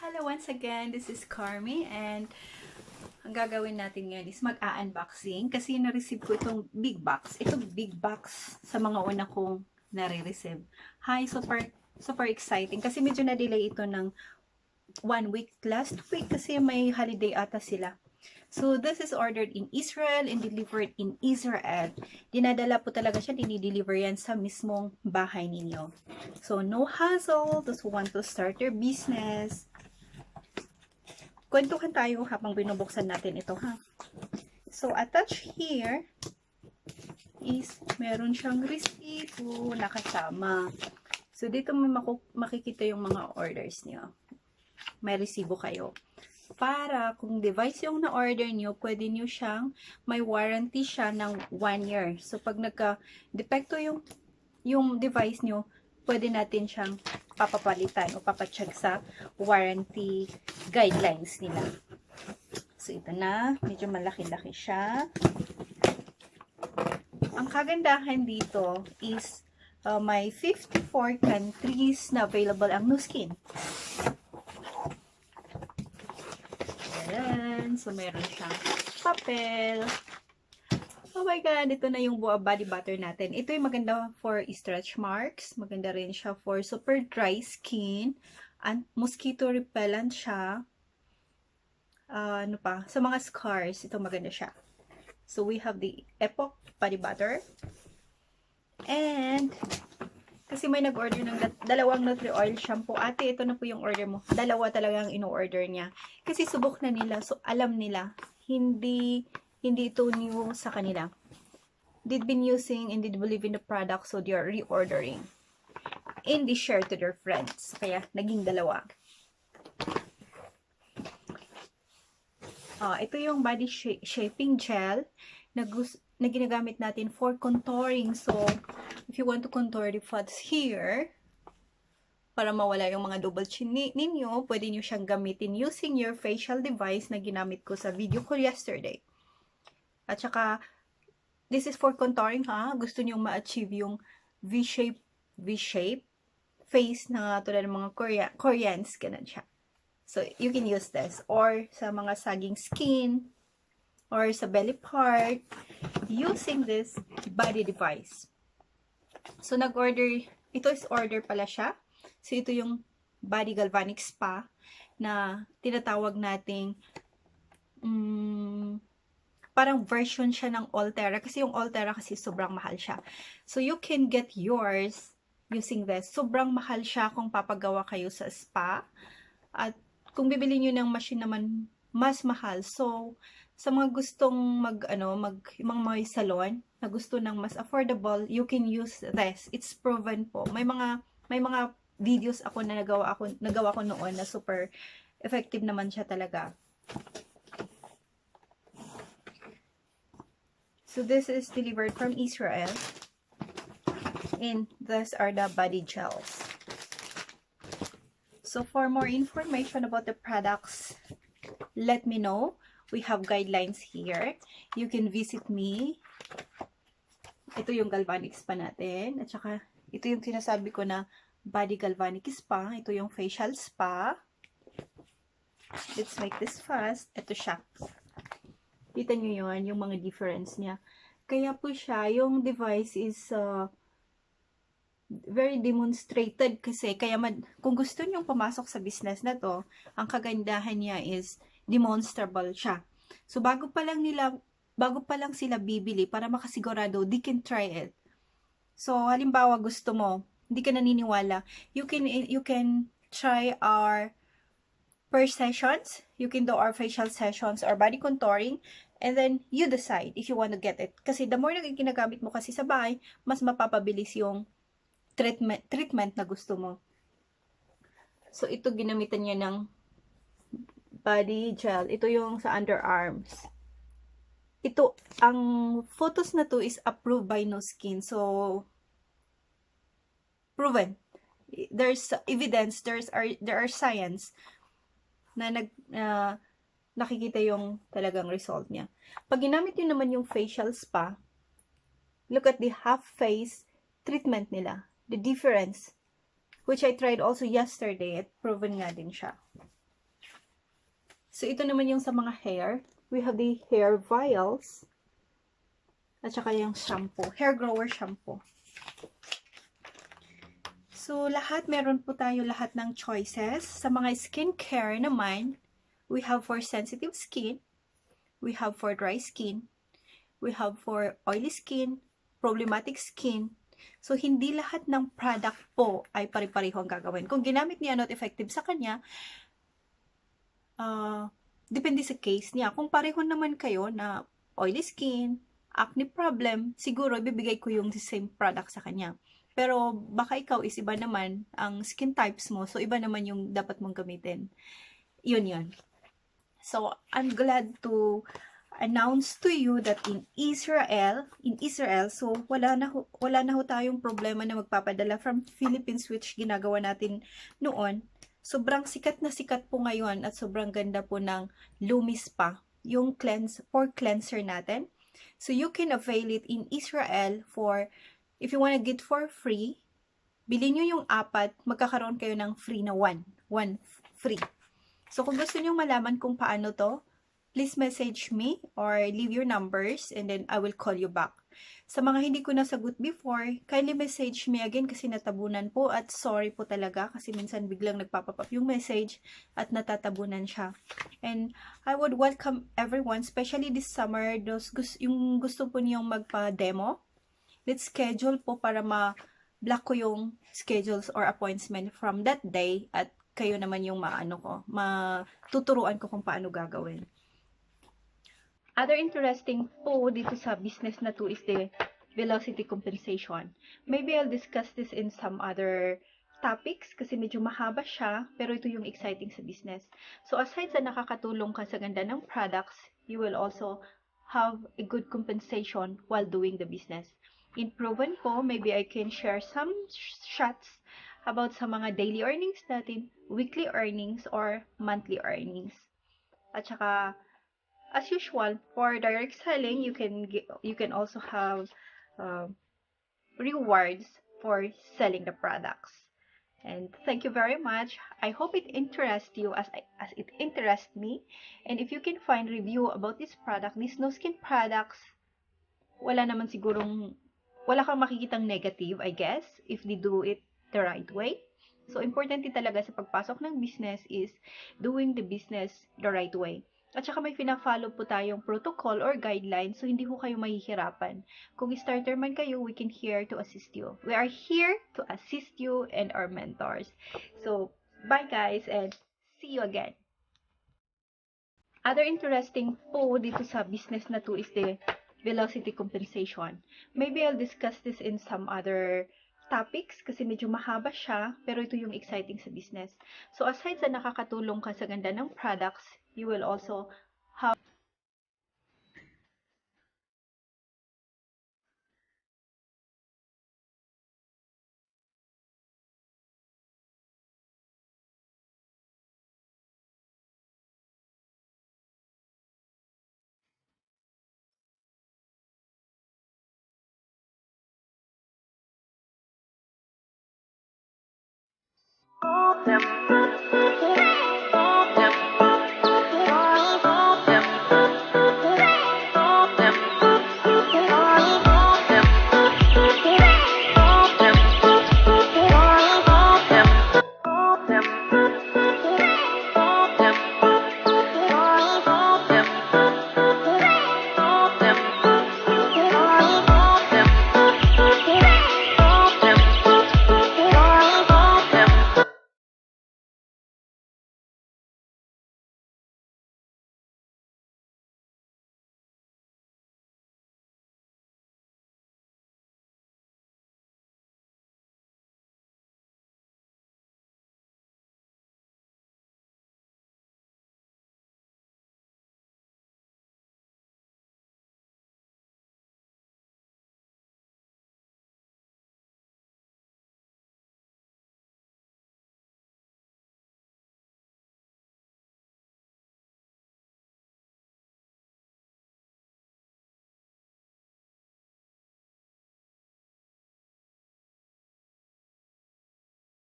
Hello once again, this is Carmy and ang gagawin natin ngayon is mag-a-unboxing kasi na-receive ko itong big box. Itong big box sa mga una kong nare-receive. Hi, super exciting kasi medyo na-delay ito ng 1 week last week kasi may holiday ata sila. So, this is ordered in Israel and delivered in Israel. Dinadala po talaga siya, dinideliver yan sa mismong bahay ninyo. So, no hassle, those who want to start your business. Kwentuhan tayo habang binubuksan natin ito, ha? So, attached here is, meron siyang receipt na kasama. So, dito mo makikita yung mga orders niyo. May resibo kayo. Para kung device yung na-order nyo, pwede nyo siyang, may warranty siya ng 1 year. So, pag nagka-depekto yung device nyo, pwede natin siyang papapalitan o papacheck sa warranty guidelines nila. So, ito na. Medyo malaki-laki siya. Ang kagandahan dito is may 54 countries na available ang Nu Skin. Ayan. So, meron siyang papel. Oh my God, ito na yung body butter natin. Ito yung maganda for stretch marks. Maganda rin siya for super dry skin. And mosquito repellent siya. Ano pa? Sa mga scars, ito maganda siya. So, we have the Epoch body butter. And, kasi may nag-order ng dalawang Nutri-Oil shampoo. Ate, ito na po yung order mo. Dalawa talagang ino-order niya. Kasi subok na nila. So, alam nila. Hindi ito new sa kanila. They've been using and they believe in the product. So, they are reordering. And they share to their friends. Kaya, naging dalawa. Ito yung body shaping gel na ginagamit natin for contouring. So, if you want to contour the fats here, para mawala yung mga double chin ninyo, pwede nyo siyang gamitin using your facial device na ginamit ko sa video ko yesterday. At saka, this is for contouring, ha? Gusto nyo ma-achieve yung V-shape face na tulad ng mga Koreans, ganun siya. So, you can use this. Or sa mga saging skin, or sa belly part, using this body device. So, ito is order pala siya. So, ito yung body galvanic spa na tinatawag nating parang version siya ng Ultera. Kasi yung Ultera kasi sobrang mahal siya. So, you can get yours using this. Sobrang mahal siya kung papagawa kayo sa spa. At kung bibili nyo ng machine naman, mas mahal. So, sa mga gustong yung may salon na gusto ng mas affordable, you can use this. It's proven po. May mga videos ako na nagawa ko noon na super effective naman siya talaga. So this is delivered from Israel. And these are the body gels. So for more information about the products, let me know. We have guidelines here. You can visit me. Ito yung galvanic spa natin. At saka, ito yung sinasabi ko na body galvanic spa. Ito yung facial spa. Let's make this fast. Ito siya. Kita nyo yun, yung mga difference niya. Kaya po siya, yung device is very demonstrated kasi. Kaya kung gusto nyo pumasok sa business na to, ang kagandahan niya is demonstrable siya. So, bago pa lang sila bibili para makasigurado, they can try it. So, halimbawa gusto mo, hindi ka naniniwala, you can try our per sessions. You can do our facial sessions or body contouring and then you decide if you want to get it. Kasi the more na ginagamit mo kasi sa bahay, mas mapapabilis yung treatment na gusto mo. So, ito ginamitan niya ng body gel. Ito yung sa underarms. Ito, ang photos na to is approved by Nu Skin. So, proven. There's evidence, there are science na nakikita yung talagang result niya. Pag ginamit nyo naman yung facial spa, look at the half face treatment nila. The difference. Which I tried also yesterday at proven nga din siya. So, ito naman yung sa mga hair. We have the hair vials. At saka yung shampoo. Hair grower shampoo. So, lahat, meron po tayo lahat ng choices. Sa mga skincare naman, we have for sensitive skin, we have for dry skin, we have for oily skin, problematic skin. So, hindi lahat ng product po ay pare-pareho ang gagawin. Kung ginamit niya not effective sa kanya, depende sa case niya. Kung pareho naman kayo na oily skin, acne problem, siguro ibibigay ko yung same product sa kanya. Pero baka ikaw is iba naman ang skin types mo, so iba naman yung dapat mong gamitin. Yun. So, I'm glad to announce to you that in Israel, so wala na ho tayong problema na magpapadala from Philippines, which ginagawa natin noon. Sobrang sikat na sikat po ngayon at sobrang ganda po ng Lumis pa, yung pore cleanser natin. So, you can avail it in Israel for, if you wanna get for free, bilhin nyo yung 4, magkakaroon kayo ng free na 1 free. So, kung gusto nyo malaman kung paano to, please message me or leave your numbers and then I will call you back. Sa mga hindi ko nasagot before, kindly message me again kasi natabunan po at sorry po talaga kasi minsan biglang nagpapap up yung message at natatabunan siya. And I would welcome everyone, especially this summer, yung gusto po niyong magpa-demo. Let's schedule po para ma-block ko yung schedules or appointment from that day at kayo naman yung matuturuan ko kung paano gagawin. Other interesting po dito sa business na to is the velocity compensation. Maybe I'll discuss this in some other topics kasi medyo mahaba siya, pero ito yung exciting sa business. So aside sa nakakatulong ka sa ganda ng products, you will also have a good compensation while doing the business. In proven po, maybe I can share some shots about sa mga daily earnings natin, weekly earnings, or monthly earnings. At saka, as usual, for direct selling, you can also have rewards for selling the products. And thank you very much. I hope it interests you as it interests me. And if you can find review about this product, these no skin products, wala kang makikitang negative, I guess, if they do it the right way. So, importante talaga sa pagpasok ng business is doing the business the right way. At saka may fina-follow po tayong protocol or guidelines, so hindi ho kayo mahihirapan. Kung starter man kayo, we can here to assist you. We are here to assist you and our mentors. So, bye guys and see you again. Other interesting po dito sa business na to is the velocity compensation. Maybe I'll discuss this in some other topics kasi medyo mahaba siya, pero ito yung exciting sa business. So aside sa nakakatulong ka sa ganda ng products, you will also have them